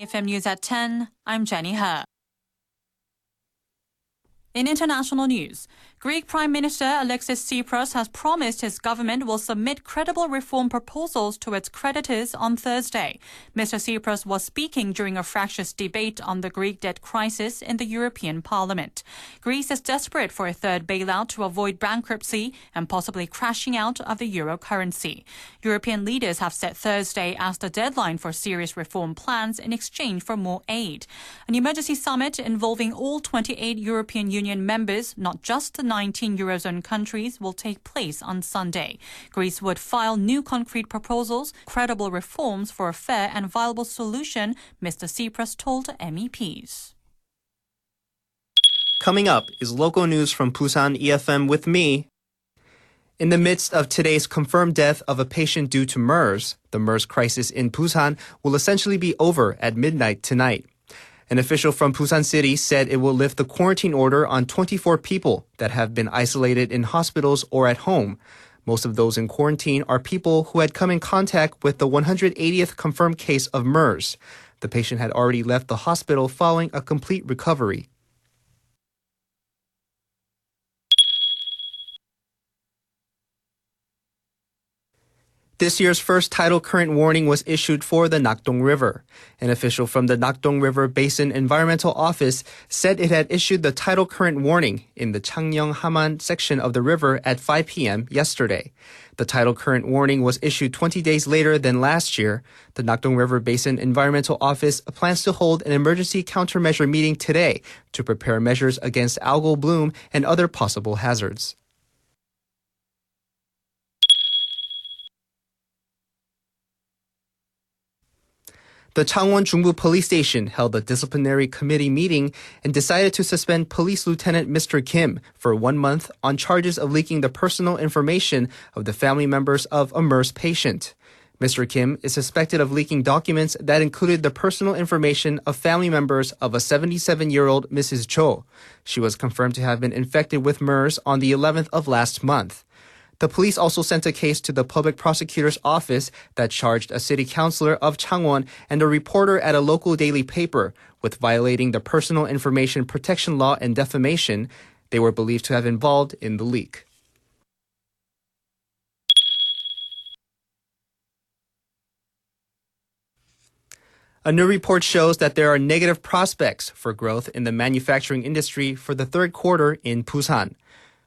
FM News at 10, I'm Jenny He. In international news, Greek Prime Minister Alexis Tsipras has promised his government will submit credible reform proposals to its creditors on Thursday. Mr. Tsipras was speaking during a fractious debate on the Greek debt crisis in the European Parliament. Greece is desperate for a third bailout to avoid bankruptcy and possibly crashing out of the euro currency. European leaders have set Thursday as the deadline for serious reform plans in exchange for more aid. An emergency summit involving all 28 European Union members, not just the 19 Eurozone countries, will take place on Sunday. Greece would file new concrete proposals, credible reforms for a fair and viable solution, Mr. Tsipras told MEPs. Coming up is local news from Pusan EFM with me. In the midst of today's confirmed death of a patient due to MERS, the MERS crisis in Pusan will essentially be over at midnight tonight. An official from Pusan City said it will lift the quarantine order on 24 people that have been isolated in hospitals or at home. Most of those in quarantine are people who had come in contact with the 180th confirmed case of MERS. The patient had already left the hospital following a complete recovery. This year's first tidal current warning was issued for the Nakdong River. An official from the Nakdong River Basin Environmental Office said it had issued the tidal current warning in the Changyeong-Haman section of the river at 5 p.m. yesterday. The tidal current warning was issued 20 days later than last year. The Nakdong River Basin Environmental Office plans to hold an emergency countermeasure meeting today to prepare measures against algal bloom and other possible hazards. The Changwon Jungbu Police Station held a disciplinary committee meeting and decided to suspend Police Lieutenant Mr. Kim for 1 month on charges of leaking the personal information of the family members of a MERS patient. Mr. Kim is suspected of leaking documents that included the personal information of family members of a 77-year-old Mrs. Cho. She was confirmed to have been infected with MERS on the 11th of last month. The police also sent a case to the public prosecutor's office that charged a city councilor of Changwon and a reporter at a local daily paper with violating the personal information protection law and defamation. They were believed to have involved in the leak. A new report shows that there are negative prospects for growth in the manufacturing industry for the third quarter in Pusan.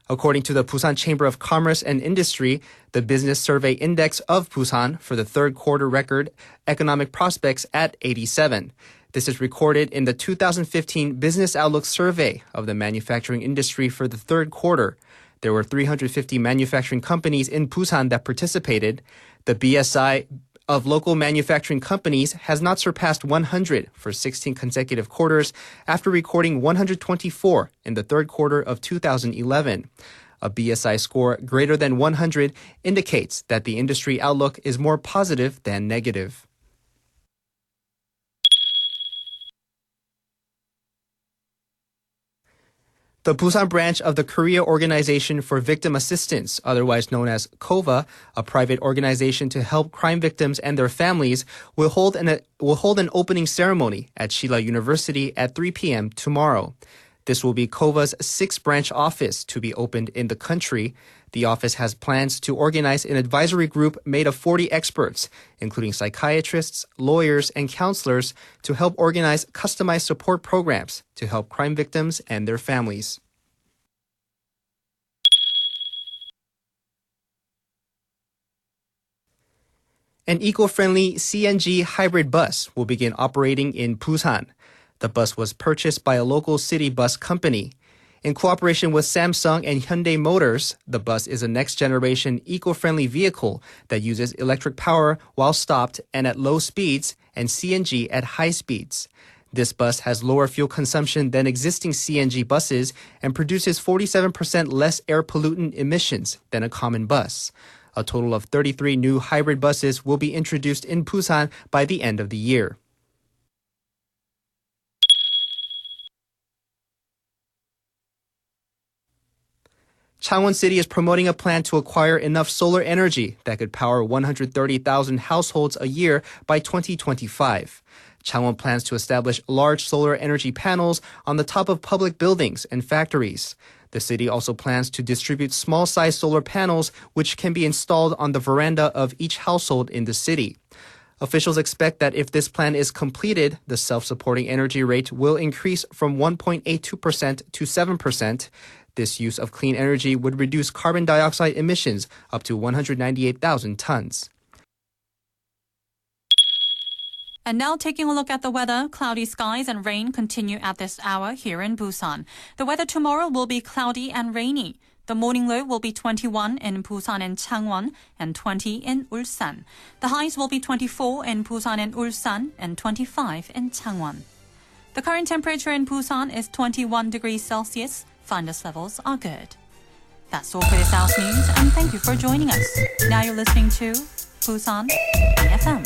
According to the Pusan Chamber of Commerce and Industry, the Business Survey Index of Pusan for the third quarter record economic prospects at 87. This is recorded in the 2015 Business Outlook Survey of the manufacturing industry for the third quarter. There were 350 manufacturing companies in Pusan that participated. The BSI of local manufacturing companies has not surpassed 100 for 16 consecutive quarters after recording 124 in the third quarter of 2011. A BSI score greater than 100 indicates that the industry outlook is more positive than negative. The Pusan branch of the Korea Organization for Victim Assistance, otherwise known as KOVA, a private organization to help crime victims and their families, will hold an opening ceremony at Shilla University at 3 p.m. tomorrow. This will be KOVA's 6th branch office to be opened in the country. The office has plans to organize an advisory group made of 40 experts, including psychiatrists, lawyers, and counselors, to help organize customized support programs to help crime victims and their families. An eco-friendly CNG Hybrid Bus will begin operating in Pusan. The bus was purchased by a local city bus company. In cooperation with Samsung and Hyundai Motors, the bus is a next-generation eco-friendly vehicle that uses electric power while stopped and at low speeds and CNG at high speeds. This bus has lower fuel consumption than existing CNG buses and produces 47% less air pollutant emissions than a common bus. A total of 33 new hybrid buses will be introduced in Pusan by the end of the year. Changwon City is promoting a plan to acquire enough solar energy that could power 130,000 households a year by 2025. Changwon plans to establish large solar energy panels on the top of public buildings and factories. The city also plans to distribute small-sized solar panels, which can be installed on the veranda of each household in the city. Officials expect that if this plan is completed, the self-supporting energy rate will increase from 1.82% to 7%. This use of clean energy would reduce carbon dioxide emissions up to 198,000 tons. And now taking a look at the weather, cloudy skies and rain continue at this hour here in Pusan. The weather tomorrow will be cloudy and rainy. The morning low will be 21 in Pusan and Changwon and 20 in Ulsan. The highs will be 24 in Pusan and Ulsan and 25 in Changwon. The current temperature in Pusan is 21 degrees Celsius. Finders levels are good. That's all for this hour's news, and thank you for joining us. Now you're listening to Pusan FM.